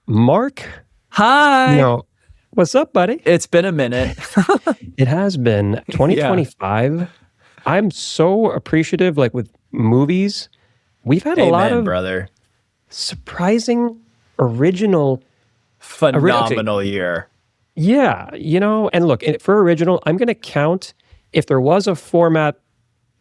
Mark, Hi. what's up, buddy? It's been a minute. It has been 2025. Yeah. I'm so appreciative, like with movies. We've had a lot of brother. surprising, original, phenomenal year. Yeah, and look, for original, I'm going to count if there was a format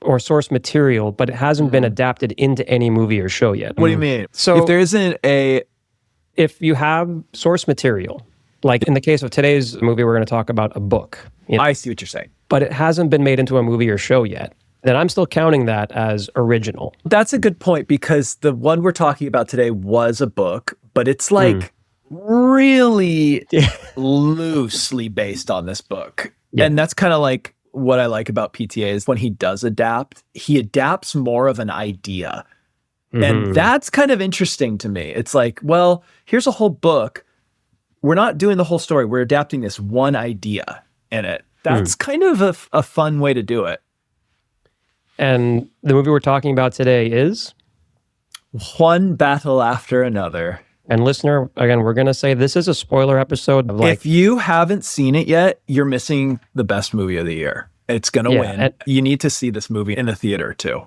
or source material, but it hasn't been adapted into any movie or show yet. What do you mean? So if there isn't if you have source material, like in the case of today's movie, we're going to talk about a book. I see what you're saying. But it hasn't been made into a movie or show yet, then I'm still counting that as original. That's a good point, because the one we're talking about today was a book, but it's like really loosely based on this book. Yeah. And that's kind of like what I like about PTA is when he does adapt, he adapts more of an idea. And that's kind of interesting to me. It's like, well, here's a whole book. We're not doing the whole story. We're adapting this one idea in it. That's kind of a fun way to do it. And the movie we're talking about today is? One Battle After Another. And listener, again, we're going to say this is a spoiler episode. If you haven't seen it yet, you're missing the best movie of the year. It's going to win. You need to see this movie in the theater too.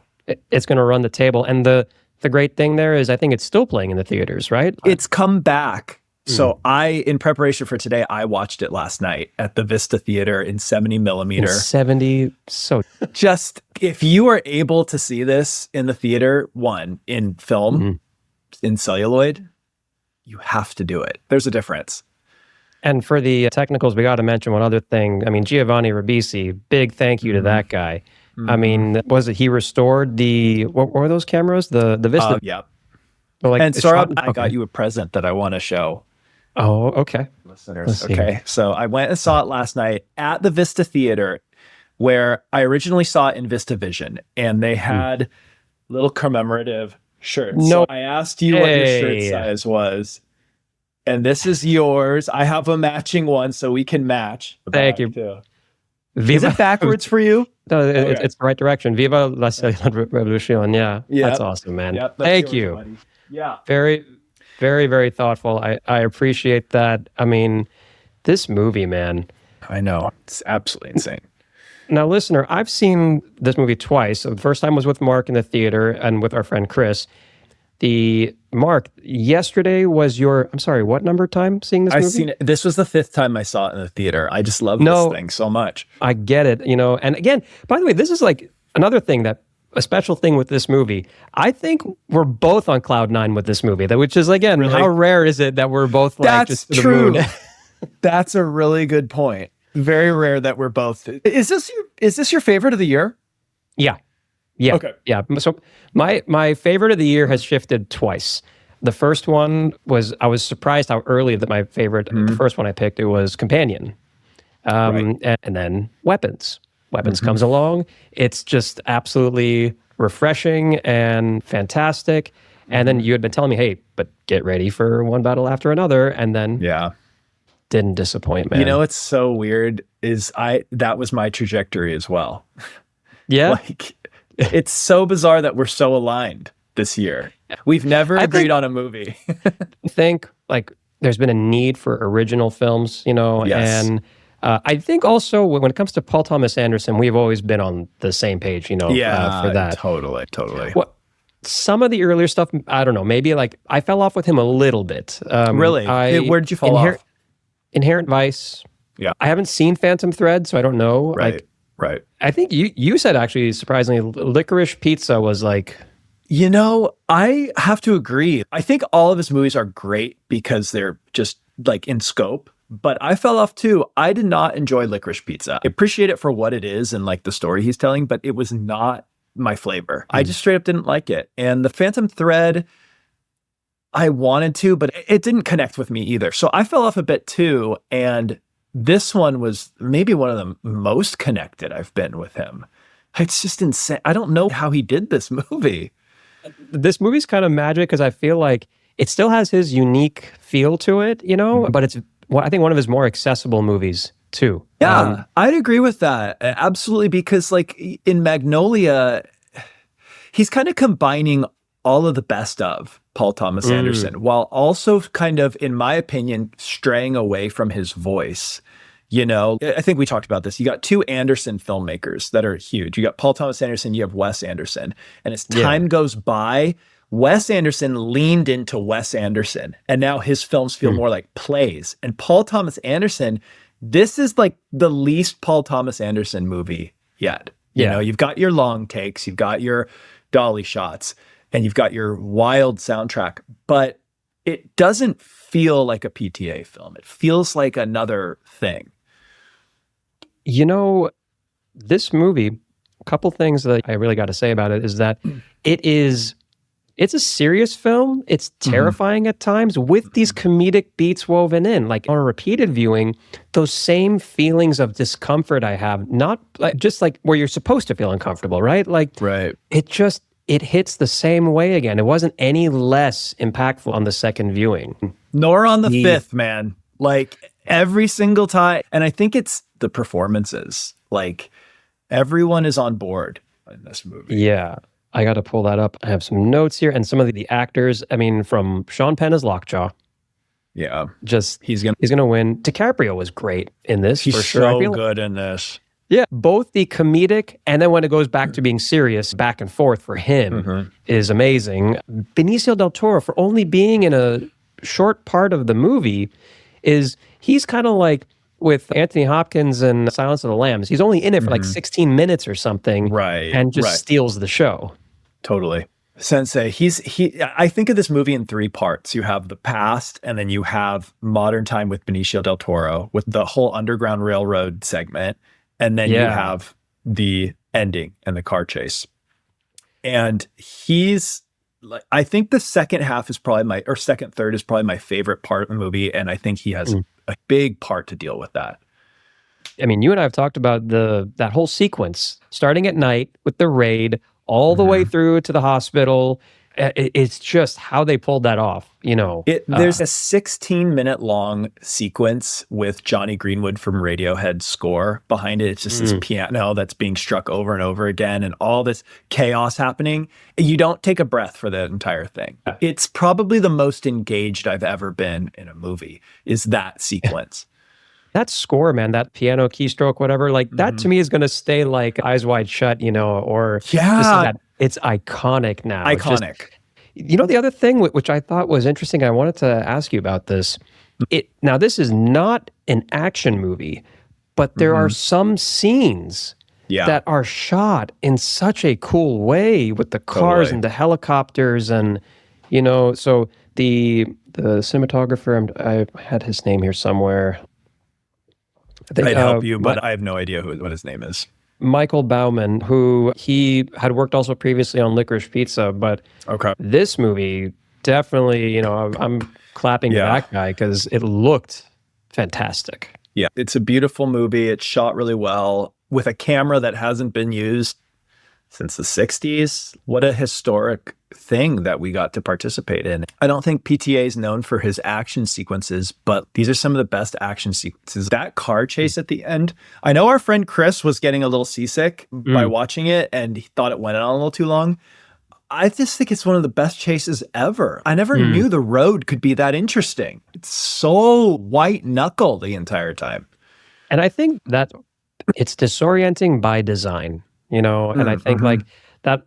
It's going to run the table. And the great thing there is I think it's still playing in the theaters, right? It's come back. So in preparation for today, I watched it last night at the Vista Theater in 70 millimeter. 70, so... Just, if you are able to see this in the theater, in film, in celluloid, you have to do it. There's a difference. And for the technicals, we got to mention one other thing. I mean, Giovanni Ribisi, big thank you to that guy. I mean, he restored what were those cameras? The Vista? Yeah. Like, and Saurabh, I got you a present that I want to show. Oh, okay. Listeners. Okay. So I went and saw it last night at the Vista Theater, where I originally saw it in VistaVision, and they had little commemorative shirts. No. So I asked you what your shirt size was, and this is yours. I have a matching one, so we can match. Thank you. Too. Is it backwards for you? No, it's the right direction. Viva la Cellular Revolution. Yeah. That's awesome, man. Yep, thank you. Buddy. Yeah. Very, very, very thoughtful. I appreciate that. I mean, this movie, man. I know. It's absolutely insane. Now, listener, I've seen this movie twice. The first time was with Mark in the theater and with our friend Chris. Mark, yesterday was what number time seeing this movie? I've seen it. This was the 5th time I saw it in the theater. I just love this thing so much. I get it, and again, by the way, this is like another thing a special thing with this movie. I think we're both on cloud 9 with this movie, which is, again, really? How rare is it that we're both like That's just to true. The moon? That's a really good point. Very rare that we're both. Is this your favorite of the year? Yeah. Okay. Yeah. So my favorite of the year has shifted twice. The first one was, I was surprised how early that my favorite, the first one I picked, it was Companion. And then Weapons. Weapons comes along. It's just absolutely refreshing and fantastic. And then you had been telling me, hey, but get ready for One Battle After Another. And then didn't disappoint, man. You know what's so weird is that was my trajectory as well. Yeah. Like, it's so bizarre that we're so aligned this year. We've never agreed on a movie. I think like there's been a need for original films, Yes. And I think also when it comes to Paul Thomas Anderson, we've always been on the same page, for that. Totally. What some of the earlier stuff, I don't know, maybe like I fell off with him a little bit. Really? Where did you fall off? Inherent Vice. Yeah. I haven't seen Phantom Thread, so I don't know. Right. I think you said actually, surprisingly, Licorice Pizza was like... I have to agree. I think all of his movies are great because they're just like in scope, but I fell off too. I did not enjoy Licorice Pizza. I appreciate it for what it is and like the story he's telling, but it was not my flavor. I just straight up didn't like it. And the Phantom Thread, I wanted to, but it didn't connect with me either. So I fell off a bit too. And this one was maybe one of the most connected I've been with him. It's just insane. I don't know how he did this movie. This movie's kind of magic because I feel like it still has his unique feel to it, but it's, I think, one of his more accessible movies too. Yeah, I'd agree with that. Absolutely. Because like in Magnolia, he's kind of combining all of the best of Paul Thomas Anderson, while also kind of, in my opinion, straying away from his voice. You know, I think we talked about this. You got two Anderson filmmakers that are huge. You got Paul Thomas Anderson, you have Wes Anderson. And as time goes by, Wes Anderson leaned into Wes Anderson. And now his films feel more like plays. And Paul Thomas Anderson, this is like the least Paul Thomas Anderson movie yet. You know, you've got your long takes, you've got your dolly shots, and you've got your wild soundtrack. But it doesn't feel like a PTA film. It feels like another thing. You know, this movie, a couple things that I really got to say about it is that it's a serious film. It's terrifying at times with these comedic beats woven in. Like on a repeated viewing, those same feelings of discomfort I have, not like, just like where you're supposed to feel uncomfortable, right? Like it hits the same way again. It wasn't any less impactful on the second viewing. Nor on the fifth, man. Like every single time. And I think it's the performances. Like everyone is on board in this movie. Yeah. I got to pull that up. I have some notes here and some of the actors. I mean, from Sean Penn as Lockjaw. Yeah. Just he's gonna win. DiCaprio was great in this. He's for sure. So good in this. Yeah, both the comedic and then when it goes back to being serious, back and forth for him is amazing. Benicio del Toro, for only being in a short part of the movie, he's kind of like with Anthony Hopkins and Silence of the Lambs. He's only in it for like 16 minutes or something, and just steals the show. Totally. Sensei, I think of this movie in three parts. You have the past, and then you have modern time with Benicio del Toro, with the whole Underground Railroad segment, and then you have the ending and the car chase. And I think the second half is probably second third is probably my favorite part of the movie, and I think he has a big part to deal with that. I mean, you and I have talked about that whole sequence, starting at night with the raid, all the way through to the hospital. It's just how they pulled that off, you know. There's a 16-minute long sequence with Jonny Greenwood from Radiohead's score behind it. It's just this piano that's being struck over and over again and all this chaos happening. You don't take a breath for the entire thing. It's probably the most engaged I've ever been in a movie, is that sequence. That score, man, that piano keystroke, whatever, like that to me is going to stay like Eyes Wide Shut, you know, or it's iconic now. Iconic. You know, the other thing which I thought was interesting, I wanted to ask you about this. Now, this is not an action movie, but there are some scenes that are shot in such a cool way with the cars and the helicopters and, you know, so the cinematographer, I had his name here somewhere. I'd help you, but I have no idea what his name is. Michael Bauman, who he had worked also previously on Licorice Pizza, but this movie definitely, you know, I'm clapping to that guy because it looked fantastic. Yeah, it's a beautiful movie. It's shot really well with a camera that hasn't been used since the 60s. What a historic thing that we got to participate in. I don't think PTA is known for his action sequences, but these are some of the best action sequences. That car chase at the end, I know our friend Chris was getting a little seasick by watching it and he thought it went on a little too long. I just think it's one of the best chases ever. I never knew the road could be that interesting. It's so white knuckle the entire time. And I think that it's disorienting by design, you know, and I think like that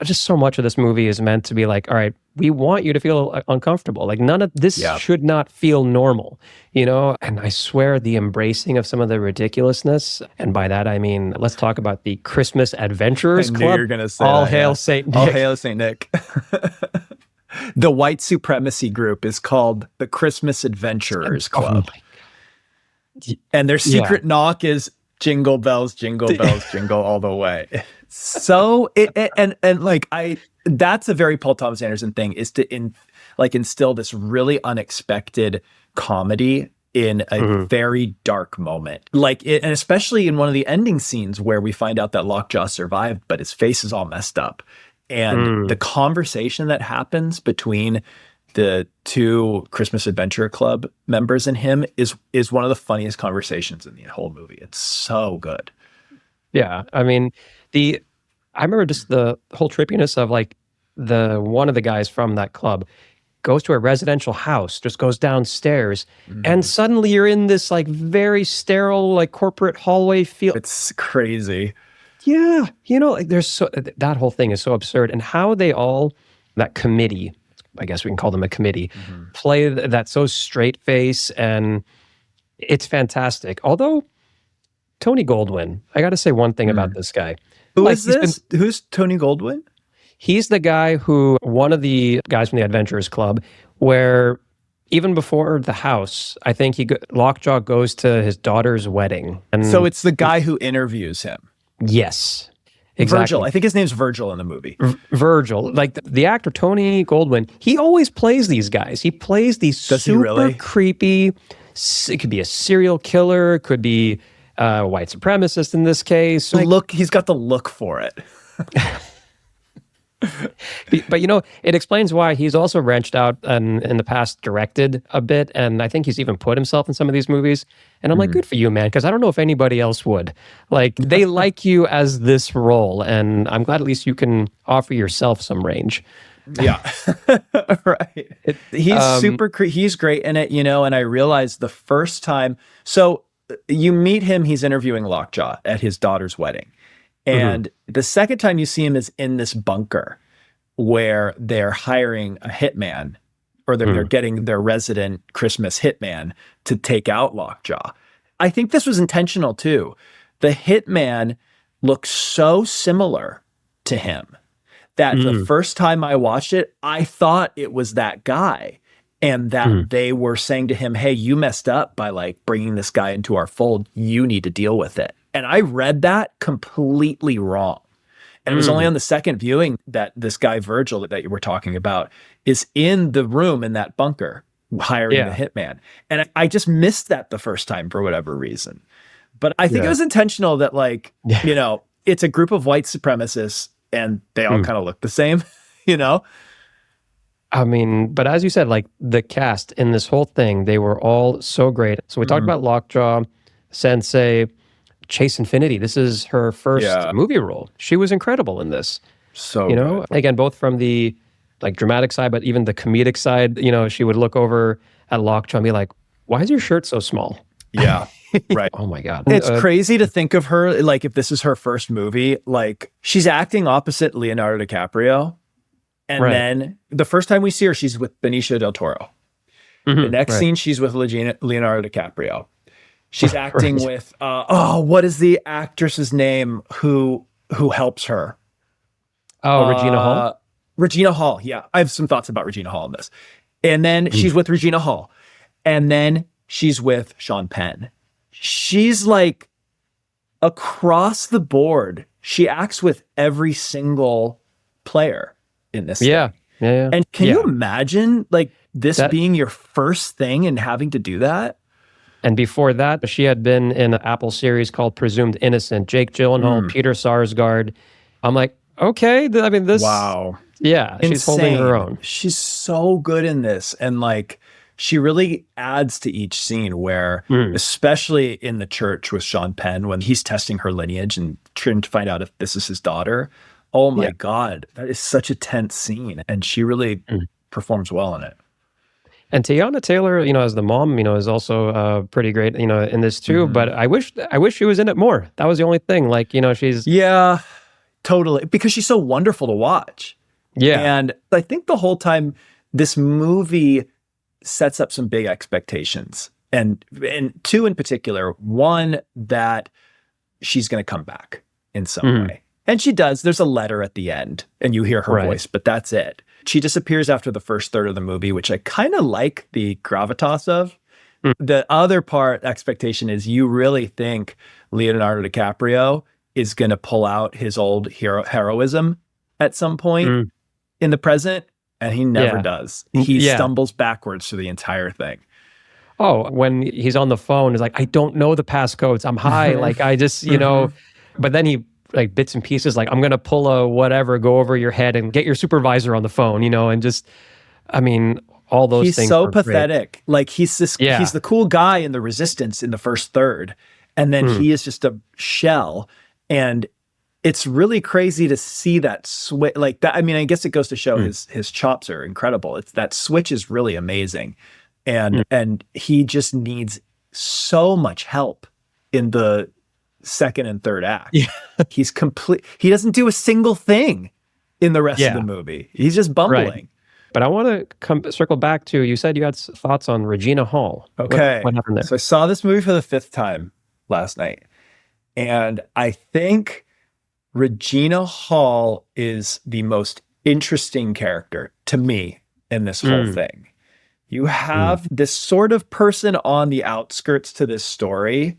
just so much of this movie is meant to be like, all right, we want you to feel uncomfortable. Like none of this should not feel normal, you know? And I swear the embracing of some of the ridiculousness, and by that I mean, let's talk about the Christmas Adventurers Club. You're gonna say All hail Saint Nick. All hail Saint Nick. The white supremacy group is called the Christmas Adventurers Club. And their secret knock is jingle bells, jingle all the way. So that's a very Paul Thomas Anderson thing, is to instill this really unexpected comedy in a very dark moment. And especially in one of the ending scenes where we find out that Lockjaw survived, but his face is all messed up. And the conversation that happens between the two Christmas Adventure Club members and him is one of the funniest conversations in the whole movie. It's so good. Yeah. I mean, I remember just the whole trippiness of like the one of the guys from that club goes to a residential house, just goes downstairs, and suddenly you're in this like very sterile, like corporate hallway feel. It's crazy. Yeah, like that whole thing is so absurd, and how they all, that committee, I guess we can call them a committee, play that so straight face, and it's fantastic. Although Tony Goldwyn, I got to say one thing about this guy. Who is this? Who's Tony Goldwyn? He's the guy who, one of the guys from the Adventurers Club, where even before the house, I think Lockjaw goes to his daughter's wedding. And so it's the guy who interviews him. Yes. Exactly. Virgil. I think his name's Virgil in the movie. Virgil. Like the actor Tony Goldwyn, he always plays these guys. He plays these super creepy, it could be a serial killer, it could be a white supremacist in this case. Look, he's got the look for it. But it explains why he's also branched out and in the past directed a bit, and I think he's even put himself in some of these movies. And I'm like, good for you, man, because I don't know if anybody else would. Like, they like you as this role, and I'm glad at least you can offer yourself some range. Yeah, right. He's he's great in it, and I realized the first time. So you meet him, he's interviewing Lockjaw at his daughter's wedding. And the second time you see him is in this bunker where they're hiring a hitman, or they're getting their resident Christmas hitman to take out Lockjaw. I think this was intentional too. The hitman looks so similar to him that the first time I watched it, I thought it was that guy. And that they were saying to him, hey, you messed up by like bringing this guy into our fold. You need to deal with it. And I read that completely wrong. And it was only on the second viewing that this guy, Virgil, that you were talking about, is in the room in that bunker hiring the hitman. And I just missed that the first time for whatever reason. But I think it was intentional that it's a group of white supremacists and they all kind of look the same, I mean, but as you said, like the cast in this whole thing, they were all so great. So we talked about Lockjaw, Sensei, Chase Infinity. This is her first movie role. She was incredible in this. So good. Again, both from the like dramatic side, but even the comedic side, she would look over at Lockjaw and be like, why is your shirt so small? Yeah. Right. Oh my God. It's crazy to think of her, like if this is her first movie, like she's acting opposite Leonardo DiCaprio. And then the first time we see her, she's with Benicio del Toro. The next scene, she's with Leonardo DiCaprio. She's acting with, what is the actress's name who helps her? Oh, Regina Hall? Regina Hall, yeah. I have some thoughts about Regina Hall in this. And then she's with Regina Hall. And then she's with Sean Penn. She's like across the board. She acts with every single player in this thing. And can you imagine like this being your first thing and having to do that? And before that, she had been in an Apple series called Presumed Innocent, Jake Gyllenhaal, Peter Sarsgaard. I'm like, okay, I mean, this... Wow. Yeah, she's holding her own. She's so good in this. And like, she really adds to each scene where, especially in the church with Sean Penn, when he's testing her lineage and trying to find out if this is his daughter. Oh my God, that is such a tense scene. And she really performs well in it. And Teyana Taylor, as the mom, is also pretty great, in this too. But I wish she was in it more. That was the only thing. Like, she's... Yeah, totally. Because she's so wonderful to watch. Yeah. And I think the whole time this movie sets up some big expectations. And two in particular. One, that she's going to come back in some way. And she does. There's a letter at the end and you hear her voice, but that's it. She disappears after the first third of the movie, which I kind of like the gravitas of. The other part, expectation, is you really think Leonardo DiCaprio is going to pull out his old heroism at some point in the present, and he never does. He stumbles backwards through the entire thing. Oh, when he's on the phone, he's like, I don't know the passcodes. I'm high. Like, I just, but then he, like, bits and pieces, like, I'm going to pull a whatever, go over your head and get your supervisor on the phone, and just, I mean, all those things. He's so pathetic. Great. Like, he's the cool guy in the Resistance in the first third. And then he is just a shell. And it's really crazy to see that switch like that. I mean, I guess it goes to show his chops are incredible. It's that switch is really amazing. And he just needs so much help in the second and third act. Yeah. He's complete. He doesn't do a single thing in the rest of the movie. He's just bumbling. Right. But I want to circle back to, you said you had thoughts on Regina Hall. Okay. What happened there? So I saw this movie for the 5th time last night. And I think Regina Hall is the most interesting character to me in this whole thing. You have this sort of person on the outskirts to this story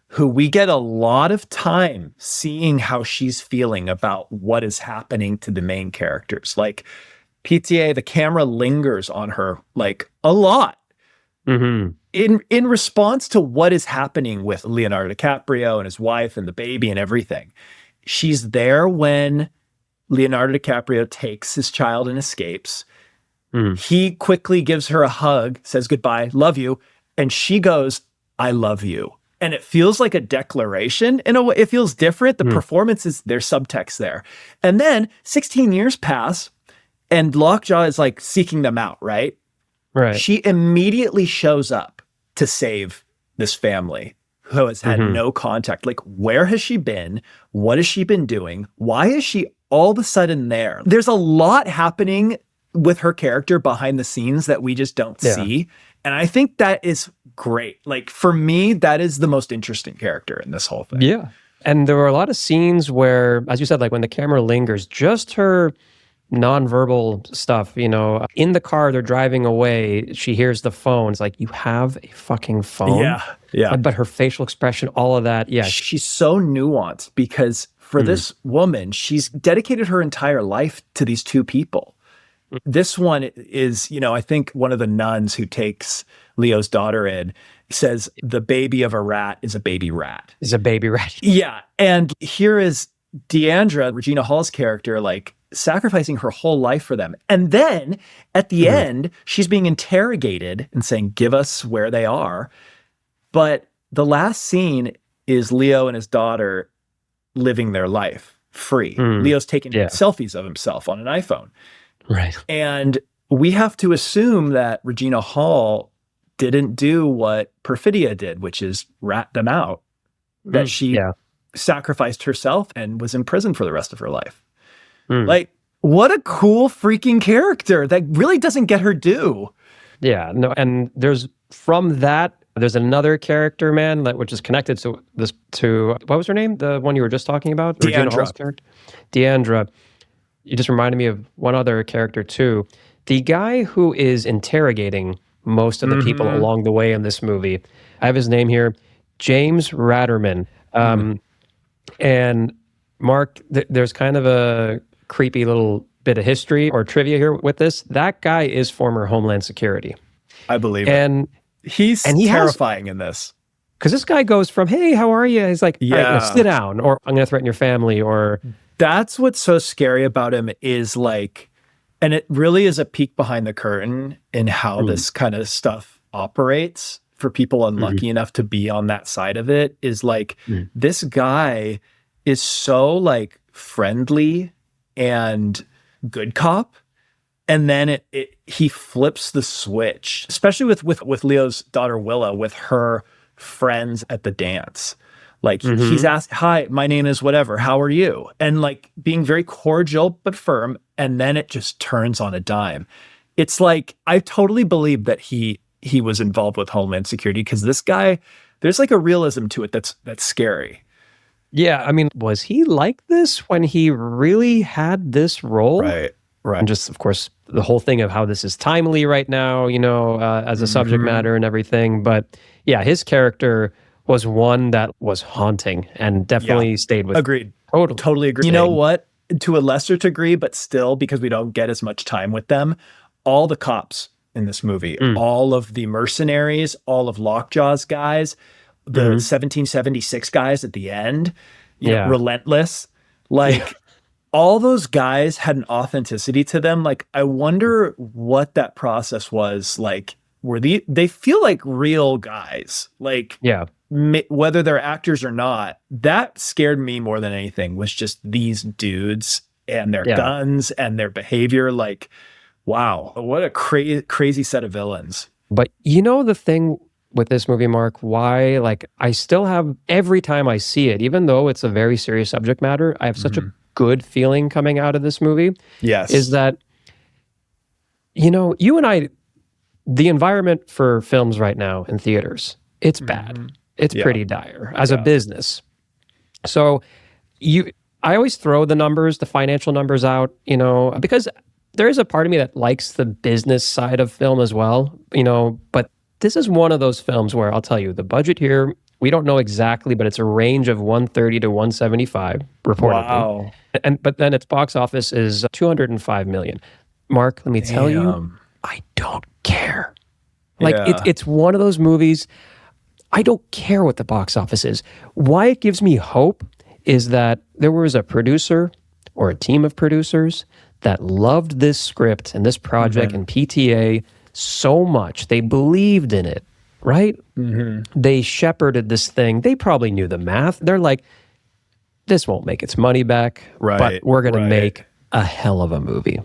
who we get a lot of time seeing how she's feeling about what is happening to the main characters. Like PTA, the camera lingers on her like a lot in response to what is happening with Leonardo DiCaprio and his wife and the baby and everything. She's there when Leonardo DiCaprio takes his child and escapes. He quickly gives her a hug, says goodbye, love you. And she goes, I love you. And it feels like a declaration in a way. It feels different. The performance is, there's subtext there. And then 16 years pass and Lockjaw is like seeking them out, right? Right. She immediately shows up to save this family who has had no contact. Like, where has she been? What has she been doing? Why is she all of a sudden there? There's a lot happening with her character behind the scenes that we just don't see. And I think that is great. Like, for me, that is the most interesting character in this whole thing. Yeah. And there were a lot of scenes where, as you said, like when the camera lingers, just her nonverbal stuff, you know, in the car, they're driving away. She hears the phone. It's like, you have a fucking phone. Yeah. But her facial expression, all of that. Yeah. She's so nuanced because for this woman, she's dedicated her entire life to these two people. This one is, you know, I think one of the nuns who takes Leo's daughter in says the baby of a rat is a baby rat. Is a baby rat. Yeah. And here is Deandra, Regina Hall's character, like sacrificing her whole life for them. And then at the end, she's being interrogated and saying, give us where they are. But the last scene is Leo and his daughter living their life free. Leo's taking selfies of himself on an iPhone. Right. And we have to assume that Regina Hall didn't do what Perfidia did, which is rat them out, that she sacrificed herself and was in prison for the rest of her life. Like, what a cool freaking character that really doesn't get her due. Yeah, no, and there's another character, man, that which is connected to what was her name? The one you were just talking about? Regina Hall's character? Deandra. You just reminded me of one other character too. The guy who is interrogating most of the people along the way in this movie. I have his name here, James Ratterman. And Mark, there's kind of a creepy little bit of history or trivia here with this. That guy is former Homeland Security. I believe it. He's terrifying in this. Because this guy goes from, hey, how are you? He's like, all right, sit down, or I'm going to threaten your family, or... That's what's so scary about him is like, and it really is a peek behind the curtain in how this kind of stuff operates for people unlucky enough to be on that side of it, is like, this guy is so like friendly and good cop. And then he flips the switch, especially with Leo's daughter Willa, with her friends at the dance. Like he's asked, hi, my name is whatever, how are you? And like being very cordial but firm, and then it just turns on a dime. It's like, I totally believe that he was involved with Homeland Security, because this guy, there's like a realism to it that's scary. Yeah, I mean, was he like this when he really had this role? Right. And just, of course, the whole thing of how this is timely right now, you know, as a subject matter and everything. But yeah, his character was one that was haunting and definitely stayed with. Agreed. Totally agree. You know what? To a lesser degree, but still, because we don't get as much time with them, all the cops in this movie, all of the mercenaries, all of Lockjaw's guys, the 1776 guys at the end, you know, relentless, like all those guys had an authenticity to them. Like, I wonder what that process was like they feel like real guys. Like, Yeah. Whether they're actors or not, that scared me more than anything, was just these dudes and their guns and their behavior. Like, wow, what a crazy set of villains. But you know the thing with this movie, Mark, why like I still have, every time I see it, even though it's a very serious subject matter, I have such a good feeling coming out of this movie. Yes. Is that, you know, you and I, the environment for films right now in theaters, it's bad. It's pretty dire as a business. So I always throw the numbers, the financial numbers out, you know, because there is a part of me that likes the business side of film as well, you know, but this is one of those films where I'll tell you the budget here, we don't know exactly, but it's a range of 130 to 175 reportedly. Wow. But then its box office is 205 million. Mark, let me tell you, I don't care. Like it's one of those movies, I don't care what the box office is. Why it gives me hope is that there was a producer or a team of producers that loved this script and this project and PTA so much. They believed in it, right? They shepherded this thing. They probably knew the math. They're like, this won't make its money back, but we're going to make a hell of a movie.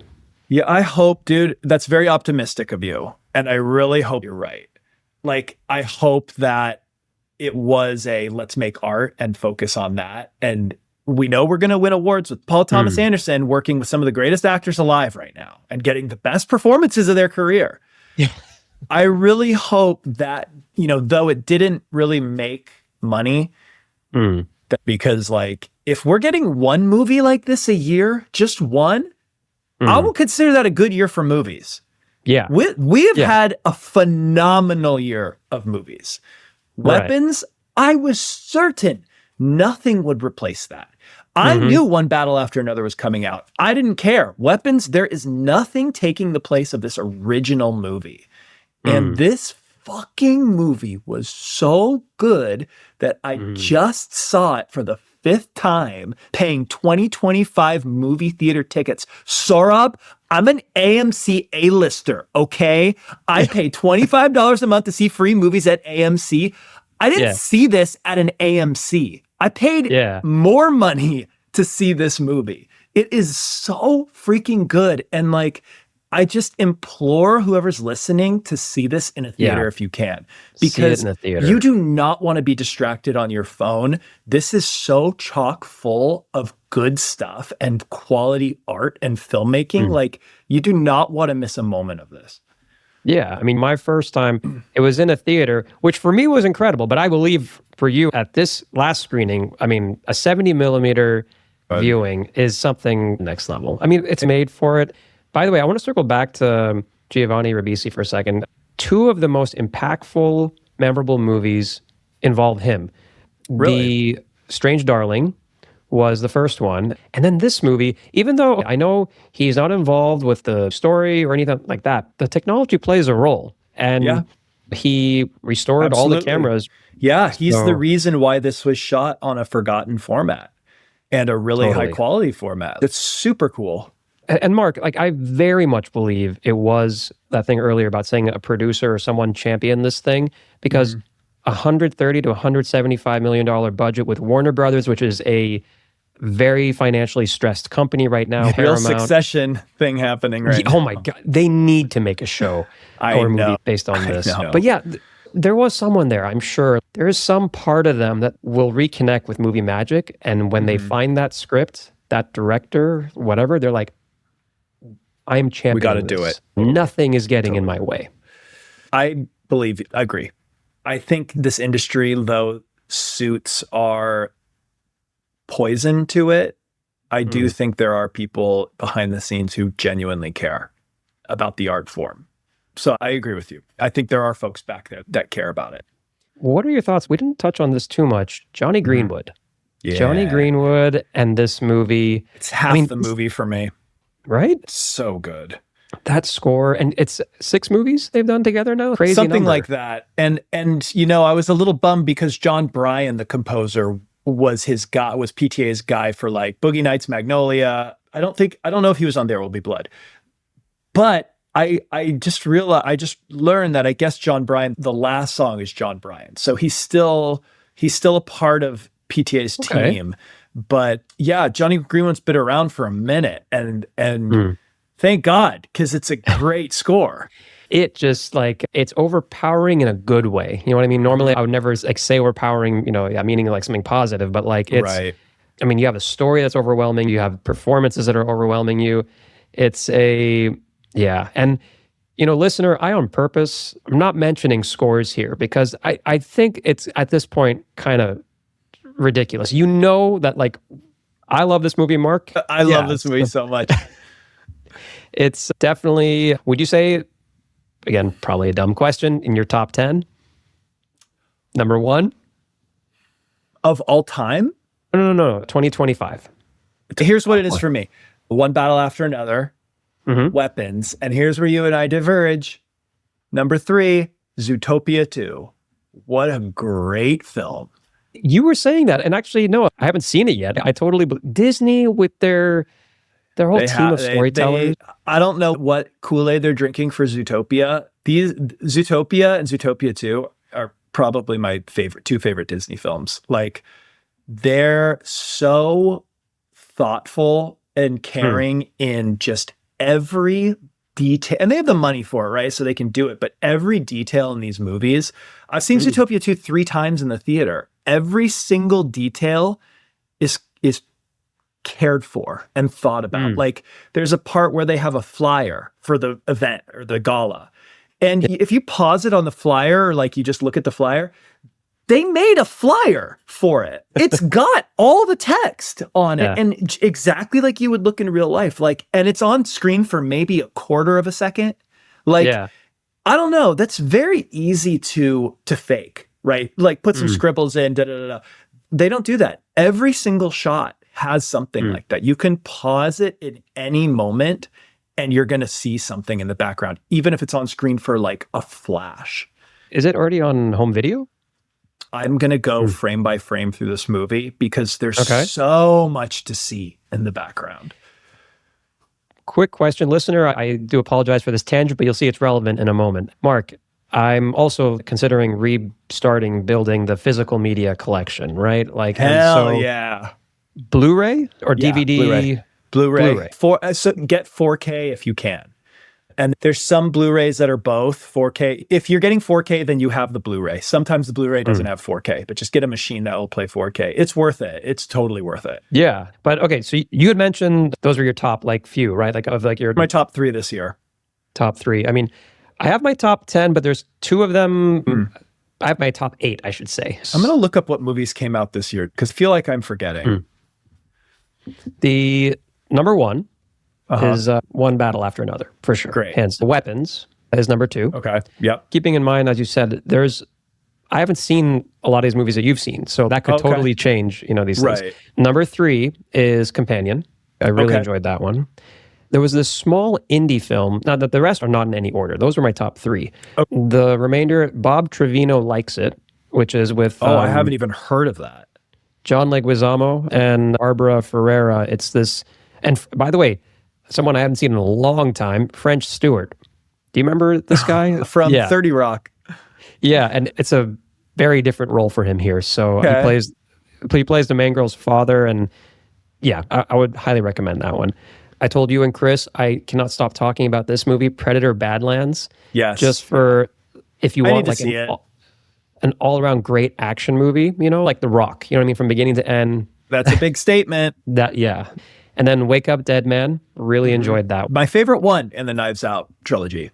Yeah, I hope, dude, that's very optimistic of you. And I really hope you're right. Like, I hope that it was let's make art and focus on that. And we know we're going to win awards with Paul Thomas Anderson working with some of the greatest actors alive right now and getting the best performances of their career. Yeah. I really hope that, you know, though it didn't really make money, because like, if we're getting one movie like this a year, just one, I will consider that a good year for movies. Yeah. We have had a phenomenal year of movies. Weapons, I was certain nothing would replace that. I knew one battle after another was coming out. I didn't care. Weapons, there is nothing taking the place of this original movie. And this fucking movie was so good that I just saw it for the 5th time, paying 2025 movie theater tickets. Saurabh, I'm an AMC A-lister, okay? I pay $25 a month to see free movies at AMC. I didn't see this at an AMC. I paid more money to see this movie. It is so freaking good. And like, I just implore whoever's listening to see this in a theater if you can, because you do not want to be distracted on your phone. This is so chock full of good stuff and quality art and filmmaking. Like, you do not want to miss a moment of this. Yeah. I mean, my first time, it was in a theater, which for me was incredible. But I believe for you at this last screening, I mean, a 70 millimeter viewing is something next level. I mean, it's made for it. By the way, I want to circle back to Giovanni Ribisi for a second. 2 of the most impactful, memorable movies involve him. Really? The Strange Darling was the first one. And then this movie, even though I know he's not involved with the story or anything like that, the technology plays a role. And he restored all the cameras. Yeah, he's the reason why this was shot on a forgotten format and a really high quality format. It's super cool. And Mark, like, I very much believe it was that thing earlier about saying a producer or someone championed this thing, because $130 to $175 million budget with Warner Brothers, which is a very financially stressed company right now. Real Succession thing happening right now. Oh my God. They need to make a show or a movie based on this. But yeah, there was someone there, I'm sure. There is some part of them that will reconnect with movie magic. And when they find that script, that director, whatever, they're like, I am championing We got to do it. Nothing is getting in my way. I agree. I think this industry, though suits are poison to it, I do think there are people behind the scenes who genuinely care about the art form. So I agree with you. I think there are folks back there that care about it. What are your thoughts? We didn't touch on this too much. Jonny Greenwood. Yeah. Jonny Greenwood and this movie. It's half the movie for me. Right? So good. That score, and it's 6 movies they've done together now? Crazy Something number. like that. And you know, I was a little bummed because John Bryan, the composer, was PTA's guy for like Boogie Nights, Magnolia. I don't know if he was on There Will Be Blood. But I just realized, I just learned that I guess John Bryan, the last song is John Bryan. So he's still a part of PTA's team. But yeah, Jonny Greenwood's been around for a minute, and thank God, because it's a great score. It just like, it's overpowering in a good way. You know what I mean? Normally I would never like say overpowering, meaning like something positive, but like it's, right. I mean, you have a story that's overwhelming. You have performances that are overwhelming you. It's yeah. And, listener, I on purpose, I'm not mentioning scores here because I think it's at this point kind of ridiculous. That like, I love this movie, Mark. I love this movie so much. It's definitely, would you say, again, probably a dumb question, in your top 10? Number 1? Of all time? No. 2025. Here's what it is for me. One battle after another, weapons. And here's where you and I diverge. Number 3, Zootopia 2. What a great film. You were saying that, and actually, no, I haven't seen it yet. I totally Disney with their whole team of storytellers. I don't know what Kool-Aid they're drinking for Zootopia. Zootopia and Zootopia 2 are probably my two favorite Disney films. Like, they're so thoughtful and caring in just every detail, and they have the money for it, right? So they can do it. But every detail in these movies, I've seen Zootopia 2 3 times in the theater. Every single detail is cared for and thought about. Like, there's a part where they have a flyer for the event or the gala. And if you pause it on the flyer, or like you just look at the flyer, they made a flyer for it. It's got all the text on it, and exactly like you would look in real life. Like, and it's on screen for maybe a quarter of a second. Like, I don't know. That's very easy to fake, right? Like, put some scribbles in, They don't do that. Every single shot has something like that. You can pause it in any moment, and you're going to see something in the background, even if it's on screen for like a flash. Is it already on home video? I'm going to go frame by frame through this movie because there's so much to see in the background. Quick question, listener. I do apologize for this tangent, but you'll see it's relevant in a moment. Mark, I'm also considering restarting building the physical media collection, right? Like, hell yeah. Blu-ray or DVD? Blu-ray. So get 4K if you can. And there's some Blu-rays that are both 4K. If you're getting 4K, then you have the Blu-ray. Sometimes the Blu-ray doesn't have 4K, but just get a machine that will play 4K. It's worth it. It's totally worth it. Yeah. But okay, so you had mentioned those were your top like few, right? Like of like your my top 3 this year. Top 3. I mean, I have my top 10, but there's 2 of them. I have my top 8, I should say. I'm going to look up what movies came out this year because I feel like I'm forgetting. The number 1 is One Battle After Another, for sure. Great. Hands. Weapons is number 2. Okay. Yep. Keeping in mind, as you said, I haven't seen a lot of these movies that you've seen, so that could totally change, these things. Number 3 is Companion. I really enjoyed that one. There was this small indie film. Now, that the rest are not in any order. Those were my top 3. Okay. The remainder, Bob Trevino Likes It, which is with... I haven't even heard of that. John Leguizamo and Barbara Ferreira. It's this... And by the way, someone I haven't seen in a long time, French Stewart. Do you remember this guy? From 30 Rock. Yeah, and it's a very different role for him here. So he plays the main girl's father, and yeah, I would highly recommend that one. I told you and Chris, I cannot stop talking about this movie, Predator Badlands. Yes. Just for, if you want like an all-around great action movie, like The Rock, you know what I mean, from beginning to end. That's a big statement. And then Wake Up Dead Man, really enjoyed that. My favorite one in the Knives Out trilogy.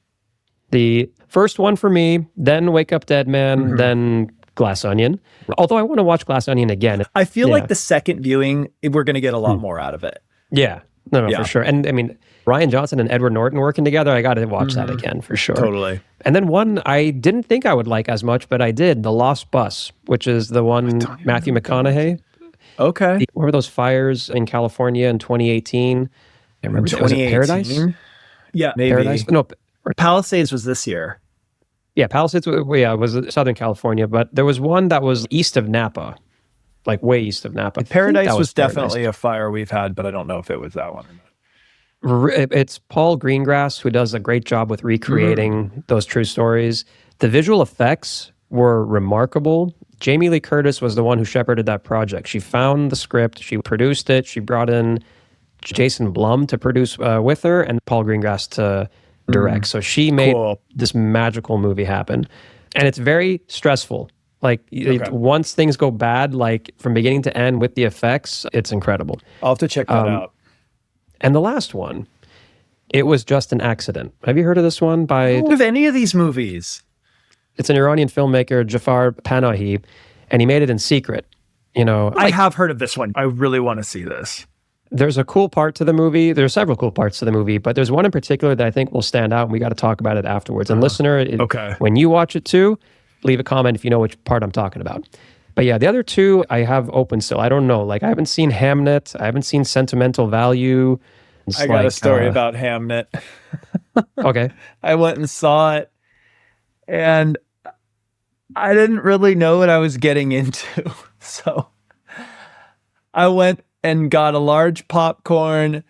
The first one for me, then Wake Up Dead Man, then Glass Onion. Although I want to watch Glass Onion again. I feel like the second viewing, we're going to get a lot more out of it. Yeah. No, for sure. And I mean, Rian Johnson and Edward Norton working together, I got to watch that again for sure. Totally. And then one I didn't think I would like as much, but I did, The Lost Bus, which is the one Matthew McConaughey. Okay. What were those fires in California in 2018? I remember. 2018? Was it Paradise? Yeah, maybe. Paradise? No. Palisades was this year. Yeah, Palisades was Southern California, but there was one that was east of Napa, like way east of Napa. Paradise was definitely a fire we've had, but I don't know if it was that one or It's Paul Greengrass who does a great job with recreating those true stories. The visual effects were remarkable. Jamie Lee Curtis was the one who shepherded that project. She found the script, she produced it, she brought in Jason Blum to produce with her, and Paul Greengrass to direct. So she made this magical movie happen. And it's very stressful. Like, once things go bad, like from beginning to end with the effects, it's incredible. I'll have to check that out. And the last one, it was just an accident. Have you heard of this one? I don't have any of these movies. It's an Iranian filmmaker, Jafar Panahi, and he made it in secret. You know, I have heard of this one. I really want to see this. There's a cool part to the movie. There's several cool parts to the movie, but there's one in particular that I think will stand out, and we got to talk about it afterwards. And listener, when you watch it too, leave a comment if you know which part I'm talking about. But yeah, the other two I have open still. I don't know. Like, I haven't seen Hamnet. I haven't seen Sentimental Value. I got a story about Hamnet. Okay. I went and saw it, and I didn't really know what I was getting into. So I went and got a large popcorn,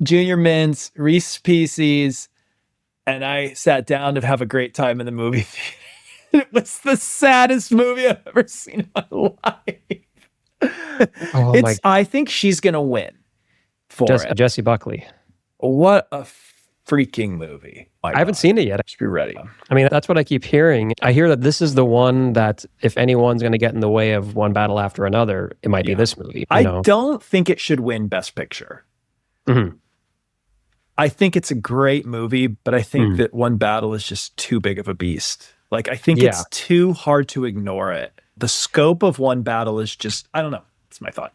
Junior Mints, Reese's Pieces, and I sat down to have a great time in the movie theater. It was the saddest movie I've ever seen in my life. I think she's going to win for it. Jessie Buckley. What a freaking movie. I haven't seen it yet. Just be ready. I mean, that's what I keep hearing. I hear that this is the one that if anyone's going to get in the way of one battle after another, it might be this movie. I don't think it should win Best Picture. Mm-hmm. I think it's a great movie, but I think that One Battle is just too big of a beast. Like, I think it's too hard to ignore it. The scope of One Battle is just, I don't know. It's my thought.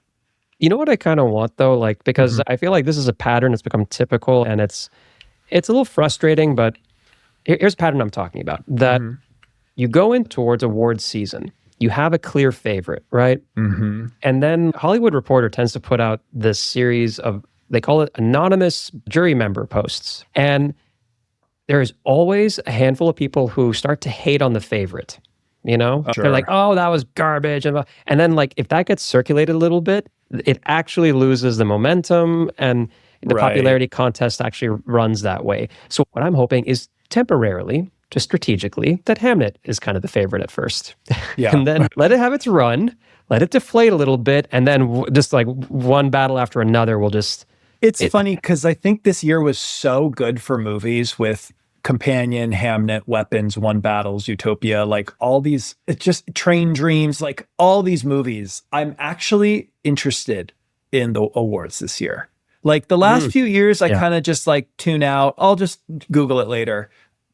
You know what I kind of want, though? Like, because I feel like this is a pattern that's become typical, and it's a little frustrating, but here's a pattern I'm talking about. That you go in towards awards season. You have a clear favorite, right? And then Hollywood Reporter tends to put out this series of, they call it anonymous jury member posts. And there is always a handful of people who start to hate on the favorite, you know? They're like, oh, that was garbage. And then, like, if that gets circulated a little bit, it actually loses the momentum, and the popularity contest actually runs that way. So what I'm hoping is temporarily, just strategically, that Hamnet is kind of the favorite at first. And then let it have its run, let it deflate a little bit, and then just like one battle after another will just... It's funny because I think this year was so good for movies with Companion, Hamnet, Weapons, One Battles, Utopia, like all these, it's just Train Dreams, like all these movies. I'm actually interested in the awards this year. Like the last few years, I kind of just like tune out. I'll just Google it later.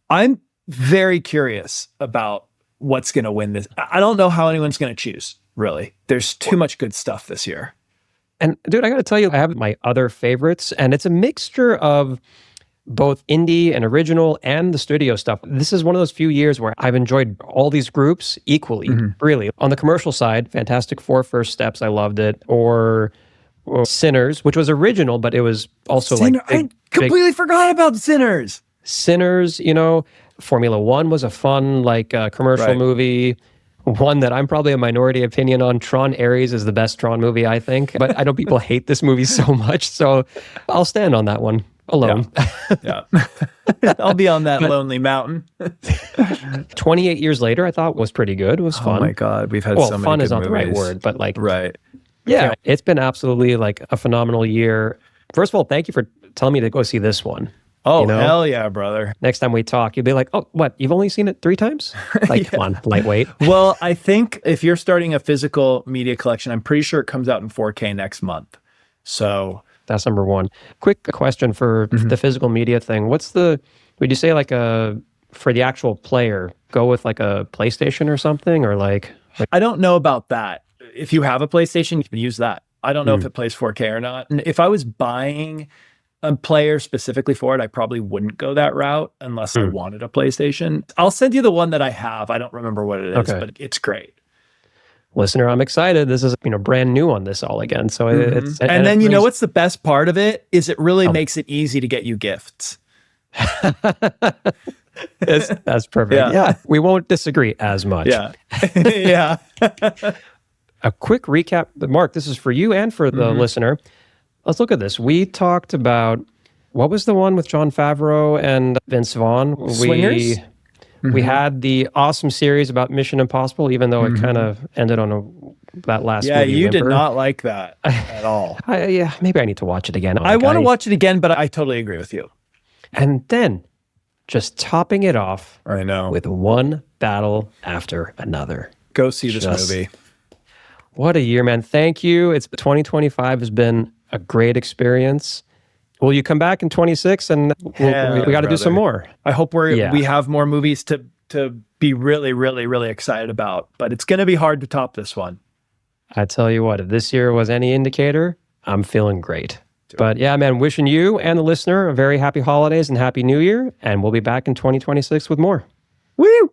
I'm very curious about what's going to win this. I don't know how anyone's going to choose, really. There's too much good stuff this year. And dude, I got to tell you, I have my other favorites, and it's a mixture of both indie and original and the studio stuff. This is one of those few years where I've enjoyed all these groups equally, really. On the commercial side, Fantastic Four First Steps, I loved it. Or Sinners, which was original, but it was also I completely forgot about Sinners. Sinners, you know, Formula One was a fun, commercial movie. One that I'm probably a minority opinion on, Tron Ares is the best Tron movie, I think. But I know people hate this movie so much, so I'll stand on that one alone. I'll be on that lonely mountain. 28 years later, I thought was pretty good. It was fun. Oh my God, we've had so many fun good is not movies. the right word, but like... Right. Yeah, it's been absolutely like a phenomenal year. First of all, thank you for telling me to go see this one. Oh, hell yeah, brother. Next time we talk, you'll be like, oh, what? You've only seen it 3 times? Like, come on, lightweight. Well, I think if you're starting a physical media collection, I'm pretty sure it comes out in 4K next month. So that's number one. Quick question for the physical media thing. Would you say for the actual player, go with like a PlayStation or something? Or like I don't know about that. If you have a PlayStation, you can use that. I don't know if it plays 4K or not. And if I was buying a player specifically for it, I probably wouldn't go that route unless I wanted a PlayStation. I'll send you the one that I have. I don't remember what it is, but it's great. Listener, I'm excited. This is brand new on this all again. So it's and then you know what's the best part of it is it really makes it easy to get you gifts. That's perfect. Yeah, we won't disagree as much. Yeah. A quick recap. Mark, this is for you and for the listener. Let's look at this. We talked about what was the one with Jon Favreau and Vince Vaughn? Swingers? We had the awesome series about Mission Impossible, even though it kind of ended on that last movie. Yeah, you did not like that at all. Maybe I need to watch it again. I want to watch it again, but I totally agree with you. And then just topping it off I know. with one battle after another. Go see this movie. What a year, man. Thank you. 2025 has been a great experience. Will you come back in 26 and we got to do some more? I hope we have more movies to be really, really, really excited about, but it's going to be hard to top this one. I tell you what, if this year was any indicator, I'm feeling great. But yeah, man, wishing you and the listener a very happy holidays and happy new year, and we'll be back in 2026 with more. Woo!